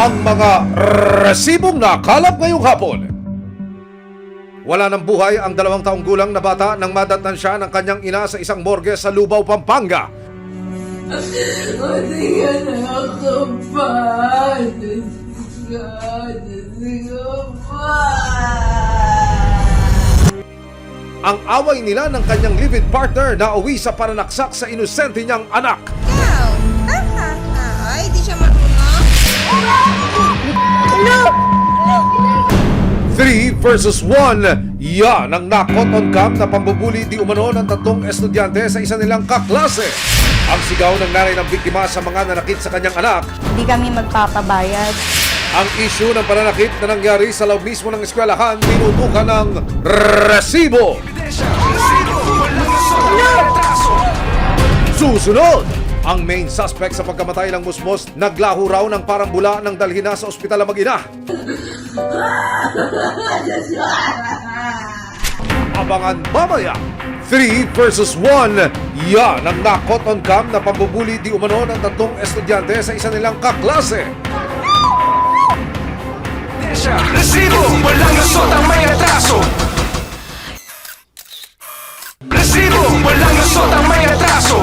ang mga resibong nakalap ngayong hapon. Wala ng buhay ang 2 taong gulang na bata nang madatnan siya ng kanyang ina sa isang morgue sa Lubao, Pampanga. Hindi ka nakakapal. Hindi ka pa. Ang away nila ng kanyang live-in partner na uwi sa pananaksak sa inosente niyang anak. Ikaw? Ay, di siya marunong. Hello? 3 versus 1. Yan ang na-caught on cam na pambubuli di umano ng 3 estudyante sa isa nilang kaklase. Ang sigaw ng nanay ng biktima sa mga nanakit sa kanyang anak. Hindi kami magpapabayad. Ang issue ng pananakit na nangyari sa loob mismo ng eskwelahan tinutukan ng resibo. Susunod, ang main suspect sa pagkamatay ng musmos naglaho raw ng parang bula nang dalhin na sa ospital ang mag-ina. Abangan mamaya, 3 versus 1. Yan ang na-caught on cam na pambubuli di umano ng 3 estudyante sa isa nilang kaklase. Resibo, walang lusot ang may atraso. Resibo, walang lusot ang may atraso.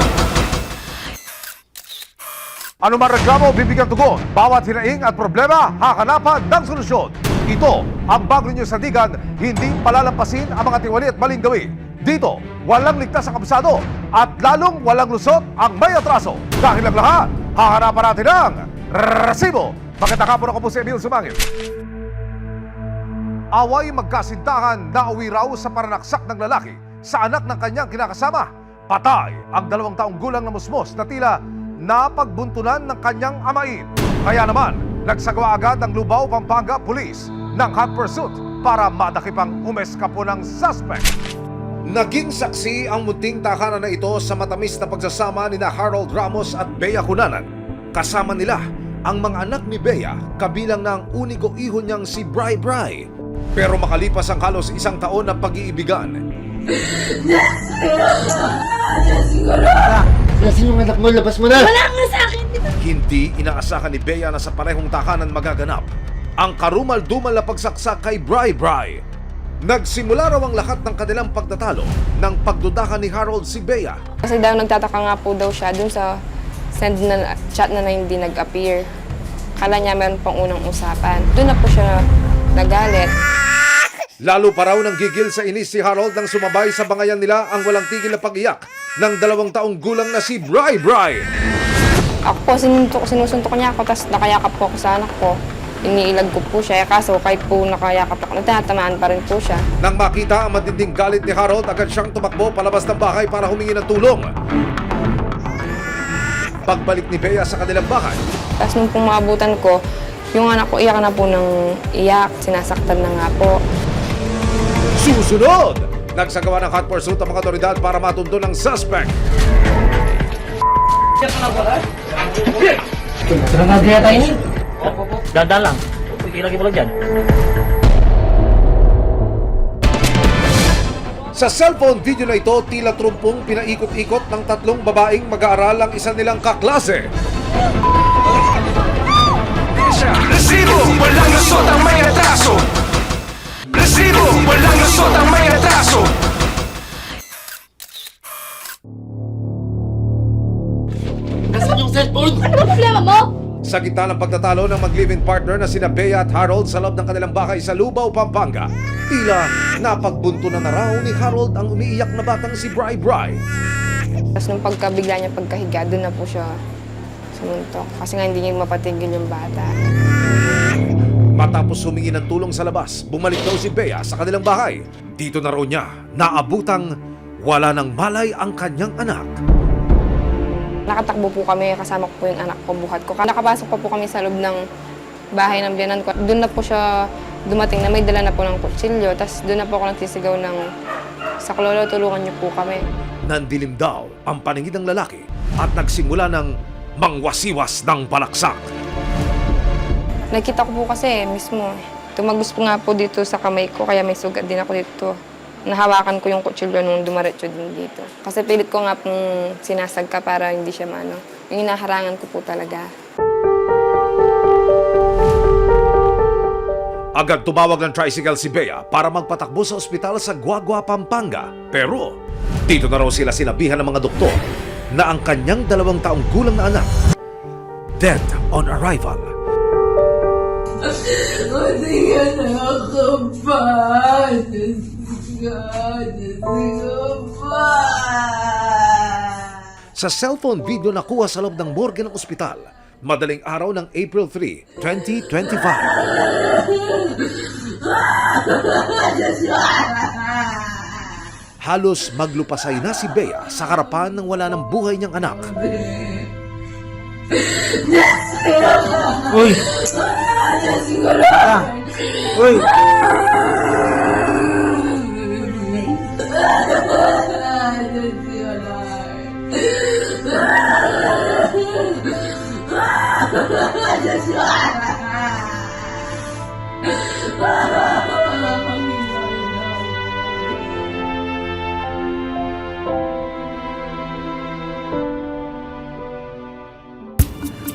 Ano man reklamo, bibigyan tugon. Bawat hinaing at problema, hakanapan ng solusyon. Ito ang bago ninyo sandigan, hindi palalampasin ang mga tiwali at maling gawi. Dito, walang ligtas ang kabisado at lalong walang lusot ang may atraso. Dahil ang lahat, hahanapan natin ng resibo. Magandang hapon, ako po si Emil Sumangil. Away magkasintahan na uwi raw sa paranaksak ng lalaki sa anak ng kanyang kinakasama. Patay ang 2 taong gulang na musmos na tila napagbuntunan ng kanyang amain. Kaya naman, nagsagawa agad ang Lubao, Pampanga Police ng hot pursuit para madakip ang umeskapo ng suspect. Naging saksi ang munting tahanan na ito sa matamis na pagsasama ni Harold Ramos at Bea Cunanan. Kasama nila ang mga anak ni Bea, kabilang ng unigo iho niyang si Bri Bri. Pero makalipas ang halos 1 taon ng pag-iibigan, Nasaan yung anak mo? Labas mo na! Wala nga sa akin, di ba? hindi inaasahan ni Bea na sa parehong tahanan magaganap ang karumal-dumal na pagsaksak kay Bri Bri. Nagsimula raw ang lahat ng kanilang pagtatalo nang pagdudahan ni Harold si Bea. Kasi daw nagtataka nga po daw siya dun sa send na chat na hindi nag-appear. Kala niya meron pang unang usapan. Doon na po siya nagalit. Lalo pa raw nang gigil sa inis si Harold nang sumabay sa bangayan nila ang walang tigil na pag-iyak ng 2 taong gulang na si Bri Bri. Ako po, sinusuntok niya ako, tapos nakayakap po ako sa anak ko. Iniilag ko po siya, kaso kahit po nakayakap ako, natatamaan pa rin po siya. Nang makita ang matinding galit ni Harold, agad siyang tumakbo palabas ng bahay para humingi ng tulong. Pagbalik ni Bea sa kanilang bahay, Tapos nung pumaabutan ko, yung anak ko iyak na po ng iyak, sinasaktan na nga po. susunod! Nagsagawa ng hot pursuit ang mga otoridad para matundo ng suspect. Sarang agaya tayo ni. Dandan lang. Sige lagi mo lang dyan. Sa cellphone video na ito, tila trumpong pinaikot-ikot ng 3 babaeng mag-aaral ang isa nilang kaklase. Resibo, walang lusot ang may atraso. Resibo, walang lusot ang may atraso. Nasaan yung cellphone? Ano ba problema mo? Sa gitna ng pagtatalo ng mag-live-in partner na sina Bea at Harold sa loob ng kanilang bahay sa Lubao, Pampanga, tila napagbuntunan na raw ni Harold ang umiiyak na batang si Bri Bri. Tapos nung pagkabigla niya pagkahiga, doon na po siya sumuntok. Kasi nga hindi niya mapatigil yung bata. Matapos humingi ng tulong sa labas, bumalik daw si Bea sa kanilang bahay. Dito na raw niya naabutang wala nang malay ang kanyang anak. Nakatakbo po kami, kasama ko po yung anak ko, buhat ko. Nakapasok pa po kami sa loob ng bahay ng biyanan ko. Doon na po siya dumating na may dala na po ng kutsilyo. Tapos doon na po ako nagsisigaw ng, "Saklolo, tulungan niyo po kami." Nandilim daw ang paningid ng lalaki at nagsimula ng mangwasiwas ng palaksak. Nakita ko po kasi mismo. Tumagos po nga po dito sa kamay ko, kaya may sugat din ako dito. Nahawakan ko yung kutsilyo nung dumaretso din dito. Kasi pilit ko nga pong sinasagka para hindi siya maano. Yung hinaharangan ko po talaga. Agad tumawag ng tricycle si Bea para magpatakbo sa ospital sa Guagua, Pampanga. Pero dito na raw sila sinabihan ng mga doktor na ang kanyang 2 taong gulang na anak dead on arrival. Buti ka na ako pa. Diyos ko pa. Sa cellphone video na kuha sa loob ng morgue ng ospital, madaling araw ng April 3, 2025. Halos maglupasay na si Bea sa harapan ng wala ng buhay niyang anak. Uy! Uy!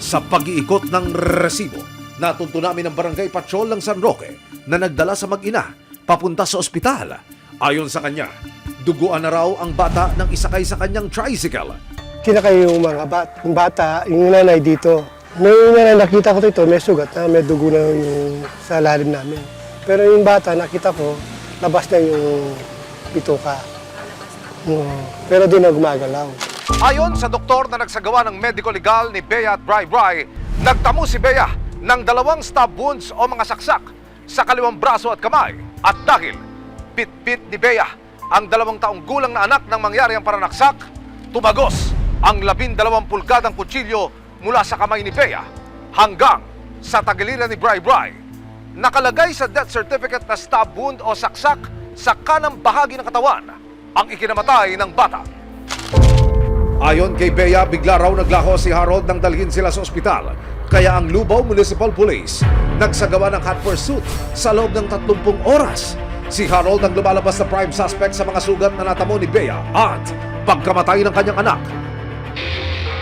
Sa pag-iikot ng resibo, natunto namin ang barangay patrol ng San Roque na nagdala sa mag-ina papunta sa ospital. Ayon sa kanya, duguan na raw ang bata nang isakay sa kanyang tricycle. Kinakay yung mga bata, yung nanay dito. May nanay nakita ko dito, may sugat na may dugo na yung sa lalim namin. Pero yung bata nakita ko, labas na yung bituka. Pero di na gumagalaw. Ayon sa doktor na nagsagawa ng medical legal ni Bea at Bri, nagtamo si Bea ng 2 stab wounds o mga saksak sa kaliwang braso at kamay. At dahil bit-bit ni Bea ang 2 taong gulang na anak nang mangyari ang paranaksak, tumagos ang 12 pulgadang kutsilyo mula sa kamay ni Bea hanggang sa tagiliran ni Bri. Nakalagay sa death certificate na stab wound o saksak sa kanang bahagi ng katawan ang ikinamatay ng bata. Ayon kay Bea, bigla raw naglaho si Harold nang dalhin sila sa ospital. Kaya ang Lubao Municipal Police nagsagawa ng hot pursuit sa loob ng 30 oras. Si Harold ang lumalabas na prime suspect sa mga sugat na natamo ni Bea at pagkamatay ng kanyang anak.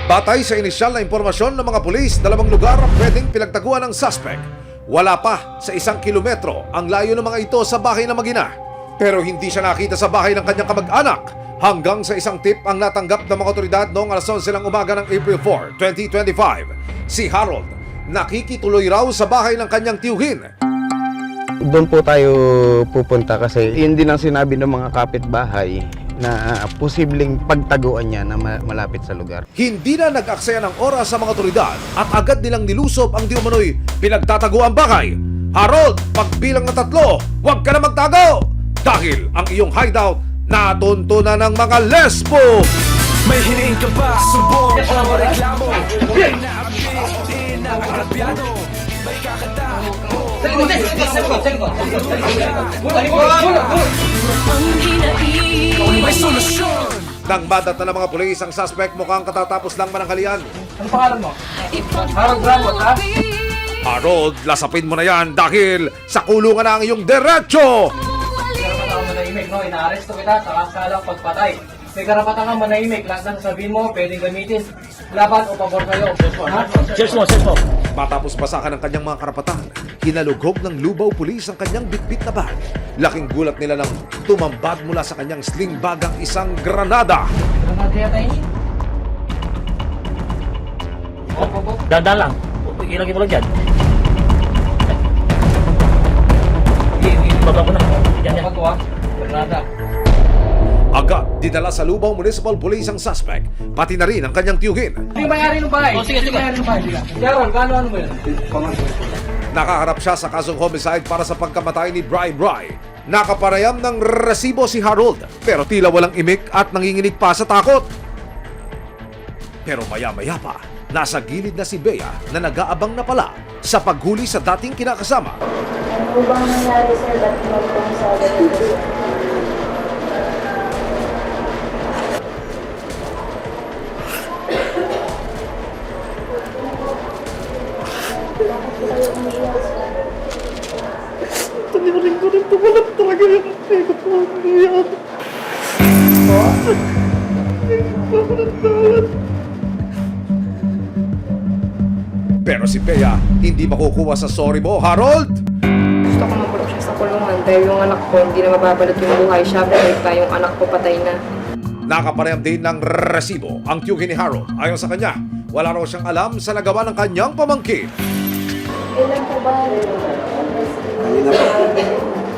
Batay sa inisyal na impormasyon ng mga pulis, 2 lugar ang pwedeng pinagtaguan ng suspect. Wala pa sa 1 kilometro ang layo ng mga ito sa bahay ng mag-ina. Pero hindi siya nakita sa bahay ng kanyang kamag-anak hanggang sa isang tip ang natanggap ng mga otoridad noong alas 11 ng umaga ng April 4, 2025. Si Harold nakikituloy raw sa bahay ng kanyang tiyuhin. Doon po tayo pupunta kasi yun din ang sinabi ng mga kapitbahay na posibleng pagtaguan niya na malapit sa lugar. Hindi na nag-aksaya ng oras sa mga otoridad at agad nilang nilusob ang di umano'y pinagtataguang bahay. Harold, pagbilang ng 3, huwag ka na magtago! Dahil ang iyong hideout natuntunan ng mga lesbo! May hiniing ka ba? Sumbong o reklamo? May naabis, di na agrabyado. May kakanta may solusyon. Nang madata ng mga pulis ang suspect, mukhang katatapos lang mananghalian. Ano pangalan mo? Harold Ramos, ha? Harold, lasapin mo na yan dahil sa kulungan na ang iyong diretsyo! May karapatan ka manahimik, no? Inaaresto kita sa kasalang pagpatay. May karapatan ka manahimik. Lahat na sasabihin mo, pwedeng gamitin laban o pabor kayo. Search mo. Matapos basahan ang kanyang mga karapatan, hinalughog ng Lubao Police ang kanyang bitbit na bag. Laking gulat nila nang tumambad mula sa kanyang sling bag ang isang granada. Dandan lang. Ilagay mo lang dyan. Baba ko na. Yan. Granada. Agad dinala sa Lubao Municipal Police ang suspect, pati na rin ang kanyang tiyuhin. Yung may-ari ng bahay. Sige. May-ari ng bahay. Sharon, ano mo yun? Nakaharap siya sa kasong homicide para sa pagkamatay ni Bri. Nakaparayam ng resibo si Harold, pero tila walang imik at nanginginig pa sa takot. Pero maya-maya pa, nasa gilid na si Bea na nag-aabang na pala sa paghuli sa dating kinakasama. Ano bang nangyari, sir? Ba't magpong sa ganito, sir? Pero si Bea hindi makukuha sa sorry mo, Harold! Gusto ko Pero yung anak ko, hindi na mababalot yung buhay. Siya, pa yung anak ko patay na. Nakapareham din ng resibo ang tiyuhin ni Harold. Ayon sa kanya, wala raw siyang alam sa nagawa ng kanyang pamangkin. Ilan po ba?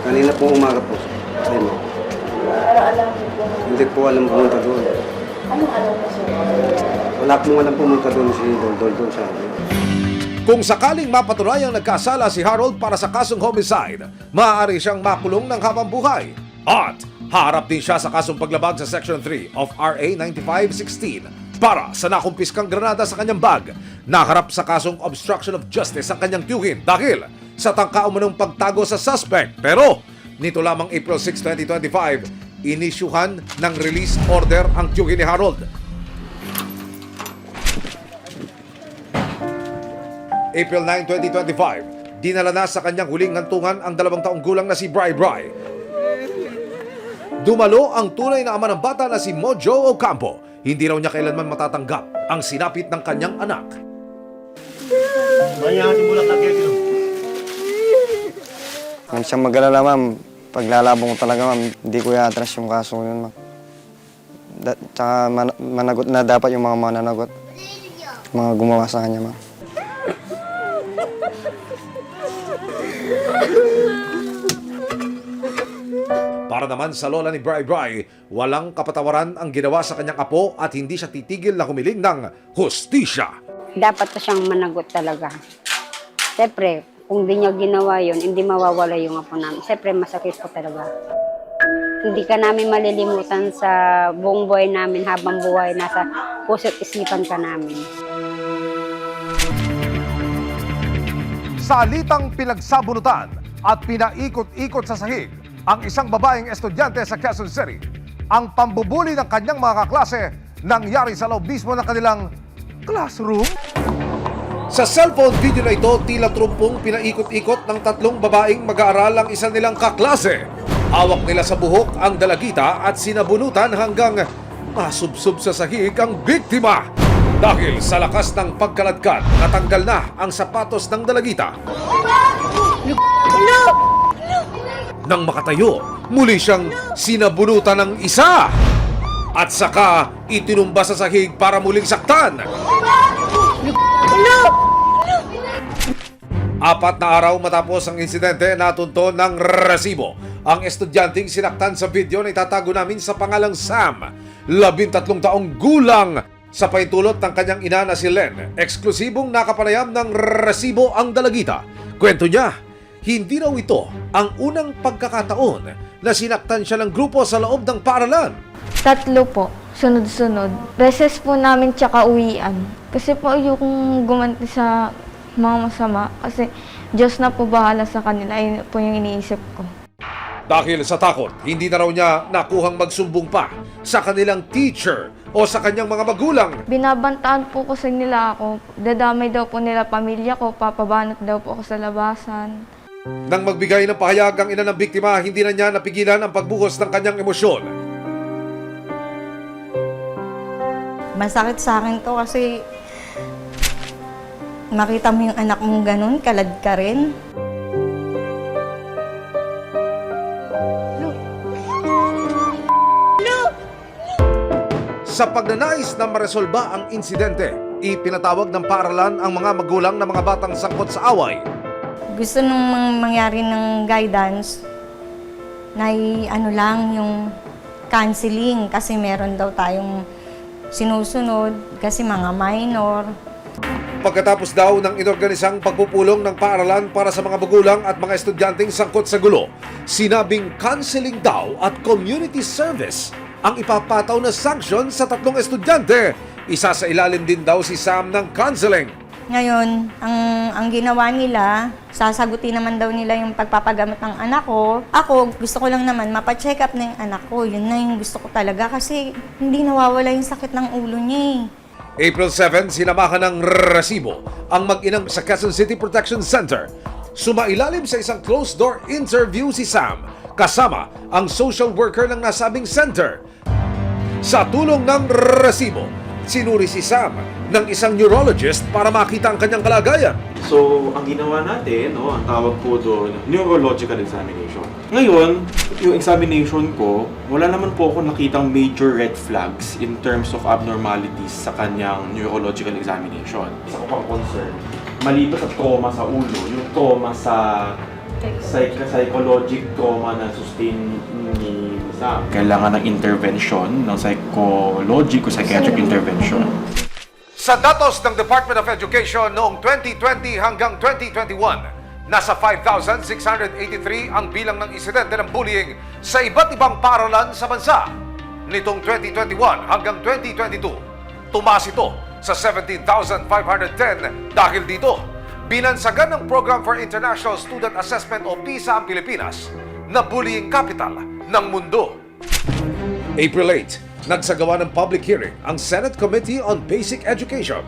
Kanina po umaga po. Ayun. Pero alam mo po. Hindi po alam pumunta doon. Anong alam mo siya? Wala pong alam pumunta doon si Dol doon sa amin. Kung sakaling mapatunayang nagkasala si Harold para sa kasong homicide, maaari siyang makulong ng habang buhay. At harap din siya sa kasong paglabag sa Section 3 of RA 9516 para sa nakumpiskang granada sa kanyang bag. Naharap sa kasong obstruction of justice ang kanyang tiyuhin dahil sa tangka umanong pagtago sa suspect. Pero nito lamang April 6, 2025, inisyuhan ng release order ang tiyuhin ni Harold. April 9, 2025, dinala na sa kanyang huling hantungan ang 2 taong gulang na si Bri Bri. Dumalo ang tunay na ama ng bata na si Mojo Ocampo. Hindi raw niya kailanman matatanggap ang sinapit ng kanyang anak. Huwag siyang mag-alala, ma'am. Paglalabong ko talaga, ma'am, hindi ko i-atras yung kaso yun, ma'am. Tsaka managot na dapat yung mga mananagot. Mga gumawa sa kanya, ma'am. Para naman sa lola ni Bri Bri, walang kapatawaran ang ginawa sa kanyang apo at hindi siya titigil na humiling ng hustisya. Dapat pa siyang managot talaga. Siyempre, kung di niya ginawa yun, hindi mawawala yung apo namin. Siyempre, masakit po talaga. Hindi ka namin malilimutan sa buong buhay namin habang buhay. Nasa puso't isipan ka namin. Sa alitang pinagsabunutan at pinaikot-ikot sa sahig ang isang babaeng estudyante sa Quezon City, ang pambubuli ng kanyang mga kaklase nangyari sa loob mismo ng kanilang classroom. Sa cellphone video na ito, tila trumpong pinaikot-ikot ng 3 babaeng mag-aaral ang isa nilang kaklase. Hawak nila sa buhok ang dalagita at sinabunutan hanggang masubsob sa sahig ang biktima. Dahil sa lakas ng pagkaladkad, natanggal na ang sapatos ng dalagita. Nang makatayo, muli siyang sinabunutan ng isa. At saka itinumba sa sahig para muling saktan. 4 na araw matapos ang insidente, natunto ng resibo ang estudyanteng sinaktan sa video na itatago namin sa pangalang Sam, 13 taong gulang. Sa paintulot ng kanyang ina na si Len, eksklusibong nakapanayam ng resibo ang dalagita. Kwento niya, hindi raw ito ang unang pagkakataon na sinaktan siya ng grupo sa loob ng paaralan. 3 po, sunod-sunod. Recess po namin tsaka uwian. Kasi po yung gumanti sa mga masama. Kasi Diyos na po bahala sa kanila. Ayun po yung iniisip ko. Dahil sa takot, hindi na raw niya nakuhang magsumbong pa sa kanilang teacher o sa kanyang mga magulang. Binabantaan po kasi nila ako. Dadamay daw po nila pamilya ko. Papabanat daw po ako sa labasan. Nang magbigay ng pahayag ang ina ng biktima, hindi na niya napigilan ang pagbuhos ng kanyang emosyon. Masakit sa akin to kasi makita mo yung anak mong ganun, kalad ka rin. Sa pagnanais na maresolba ang insidente, ipinatawag ng paaralan ang mga magulang ng mga batang sangkot sa away. Gusto nung mangyari ng guidance na lang yung counseling kasi meron daw tayong sinusunod kasi mga minor. Pagkatapos daw ng inorganisang pagpupulong ng paaralan para sa mga magulang at mga estudyanteng sangkot sa gulo, sinabing counseling daw at community service ang ipapataw na sanction sa 3 estudyante. Isa sa ilalim din daw si Sam ng counseling. Ngayon, ang ginawa nila, sasagutin naman daw nila yung pagpapagamot ng anak ko. Ako, gusto ko lang naman mapacheck up na yung anak ko. Yun na yung gusto ko talaga kasi hindi nawawala yung sakit ng ulo niya eh. April 7, sinamahan ng resibo ang mag-inang sa Quezon City Protection Center. Sumailalim sa isang closed-door interview si Sam, kasama ang social worker ng nasabing center. Sa tulong ng resibo, sinuri si Sam ng isang neurologist para makita ang kanyang kalagayan. So, ang ginawa natin, ang tawag po doon, neurological examination. Ngayon, yung examination ko, wala naman po ako nakitang major red flags in terms of abnormalities sa kanyang neurological examination. Isa ko pang concern, maliban sa trauma sa ulo, yung trauma sa psychologic trauma na sustain ni Sam. Kailangan ng intervention, ng psychologic o psychiatric intervention. Sa datos ng Department of Education noong 2020 hanggang 2021, nasa 5,683 ang bilang ng insidente ng bullying sa iba't ibang paaralan sa bansa. Nitong 2021 hanggang 2022, tumaas ito sa 17,510 dahil dito, binansagan ng Program for International Student Assessment o PISA ang Pilipinas na bullying capital ng mundo. April 8, nagsagawa ng public hearing ang Senate Committee on Basic Education.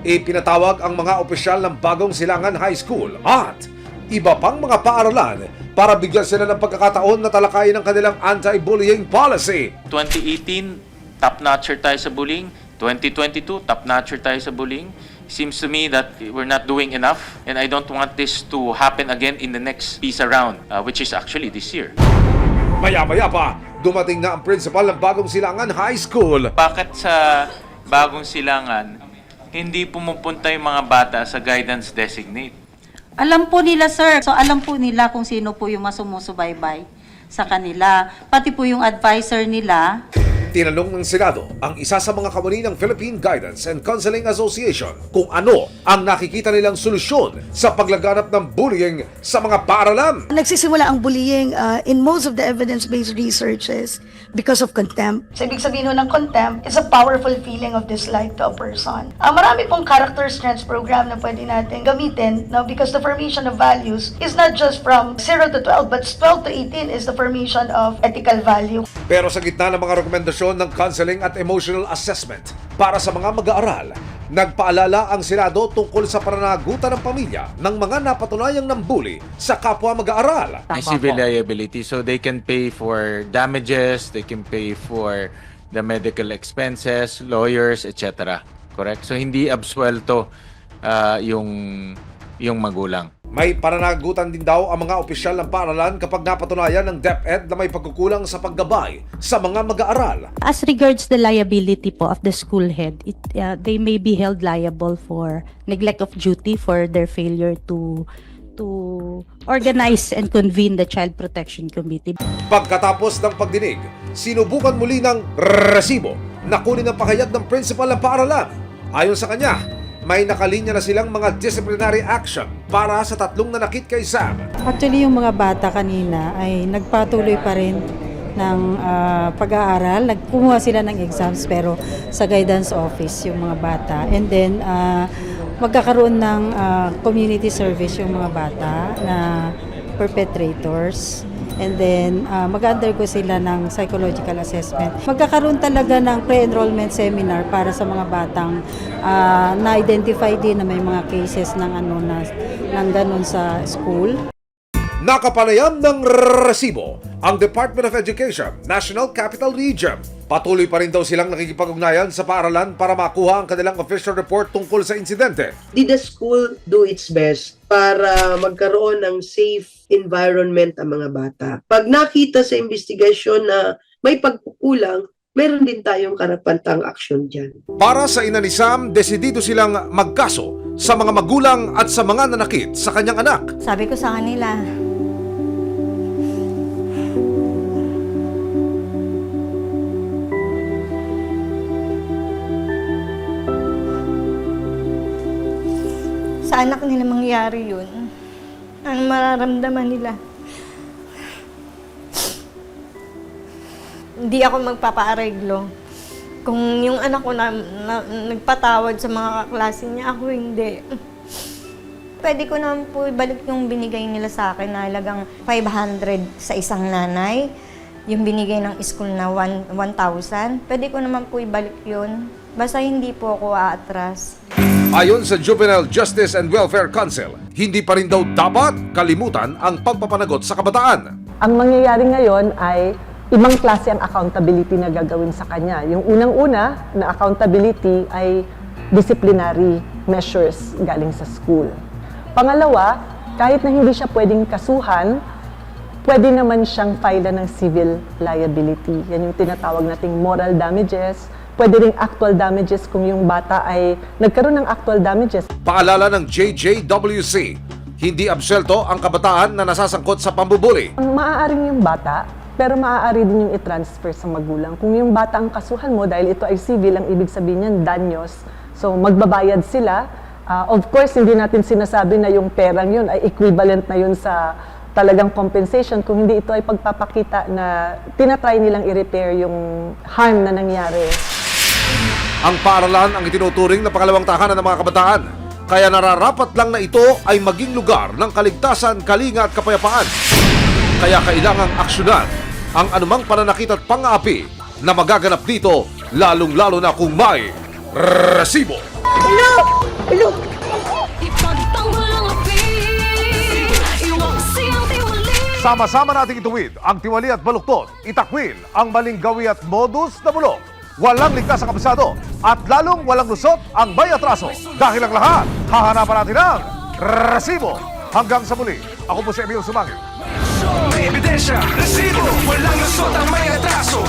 Ipinatawag ang mga opisyal ng Bagong Silangan High School at iba pang mga paaralan para bigyan sila ng pagkakataon na talakayin ang kanilang anti-bullying policy. 2018, top-notcher tayo sa bullying. 2022, top-notcher tayo sa bullying. Seems to me that we're not doing enough and I don't want this to happen again in the next PISA round, which is actually this year. Maya-maya pa, dumating na ang principal ng Bagong Silangan High School. Bakit sa Bagong Silangan, hindi pumupunta yung mga bata sa guidance designate? Alam po nila, sir. So, alam po nila kung sino po yung masumusubaybay sa kanila. Pati po yung advisor nila. Tinanong ng Senado ang isa sa mga kawani ng Philippine Guidance and Counseling Association kung ano ang nakikita nilang solusyon sa paglaganap ng bullying sa mga paaralan. Nagsisimula ang bullying in most of the evidence-based researches because of contempt. So, ibig sabihin ng contempt is a powerful feeling of dislike to a person. Marami pong character strengths program na pwede natin gamitin because the formation of values is not just from 0 to 12 but 12 to 18 is the formation of ethical value. Pero sa gitna ng mga rekomendasyon ng counseling at emotional assessment para sa mga mag-aaral, nagpaalala ang Senado tungkol sa pananagutan ng pamilya ng mga napatunayang nambuli sa kapwa mag-aaral. May civil liability, so they can pay for damages, they can pay for the medical expenses, lawyers, etc. Correct? So hindi absuelto yung magulang. May pananagutan din daw ang mga opisyal ng paaralan kapag napatunayan ng DepEd na may pagkukulang sa paggabay sa mga mag-aaral. As regards the liability po of the school head, they may be held liable for neglect of duty for their failure to organize and convene the Child Protection Committee. Pagkatapos ng pagdinig, sinubukan muli ng resibo na kunin ang pahayag ng principal ng paaralan. Ayon sa kanya, may nakalinya na silang mga disciplinary action para sa tatlong nanakit kay Sam. Actually, yung mga bata kanina ay nagpatuloy pa rin ng pag-aaral. Nagkumuha sila ng exams pero sa guidance office yung mga bata. And then, magkakaroon ng community service yung mga bata na perpetrators. And then, mag-undergo sila ng psychological assessment. Magkakaroon talaga ng pre-enrollment seminar para sa mga batang na-identify din na may mga cases ng ganun sa school. Nakapanayam ng resibo ang Department of Education, National Capital Region. Patuloy pa rin daw silang nakikipag-ugnayan sa paaralan para makuha ang kanilang official report tungkol sa insidente. Did the school do its best para magkaroon ng safe environment ang mga bata? Pag nakita sa investigasyon na may pagkukulang, meron din tayong karapatang aksyon dyan. Para sa ina ni Sam, desidido silang magkaso sa mga magulang at sa mga nanakit sa kanyang anak. Sabi ko sa kanila, sa anak nila mangyari yun, ang mararamdaman nila. Hindi ako magpapaareglo. Kung yung anak ko na nagpatawad sa mga kaklase niya, ako hindi. Pwede ko naman po ibalik yung binigay nila sa akin na halagang 500 sa isang nanay. Yung binigay ng school na 1,000. Pwede ko naman po ibalik yun. Basta hindi po ako aatras. Ayon sa Juvenile Justice and Welfare Council, hindi pa rin daw dapat kalimutan ang pagpapanagot sa kabataan. Ang mangyayari ngayon ay ibang klase ang accountability na gagawin sa kanya. Yung unang-una na accountability ay disciplinary measures galing sa school. Pangalawa, kahit na hindi siya pwedeng kasuhan, pwede naman siyang file ng civil liability. Yan yung tinatawag nating moral damages. Pwede ring actual damages kung yung bata ay nagkaroon ng actual damages. Paalala ng JJWC, hindi absuelto ang kabataan na nasasangkot sa pambubuli. Maaaring yung bata, pero maaari din yung i-transfer sa magulang. Kung yung bata ang kasuhan mo, dahil ito ay civil, ang ibig sabihin niyan, danyos. So magbabayad sila. Of course, hindi natin sinasabi na yung perang yun ay equivalent na yun sa talagang compensation, kung hindi ito ay pagpapakita na tinatry nilang i-repair yung harm na nangyari. Ang paaralan ang itinuturing na pangalawang tahanan ng mga kabataan. Kaya nararapat lang na ito ay maging lugar ng kaligtasan, kalinga at kapayapaan. Kaya kailangang aksyonan ang anumang pananakit at pang-aapi na magaganap dito, lalong-lalo na kung may resibo. Hello! Hello! Sama-sama nating ituwid ang tiwali at baluktot, itakwil ang maling gawi at modus na bulok. Walang ligtas ang kabisado at lalong walang lusot ang may atraso. Dahil ang lahat, hahanapan natin ang resibo. Hanggang sa muli, ako po si Emil Sumangil. May ebidensya, resibo, walang lusot ang may atraso.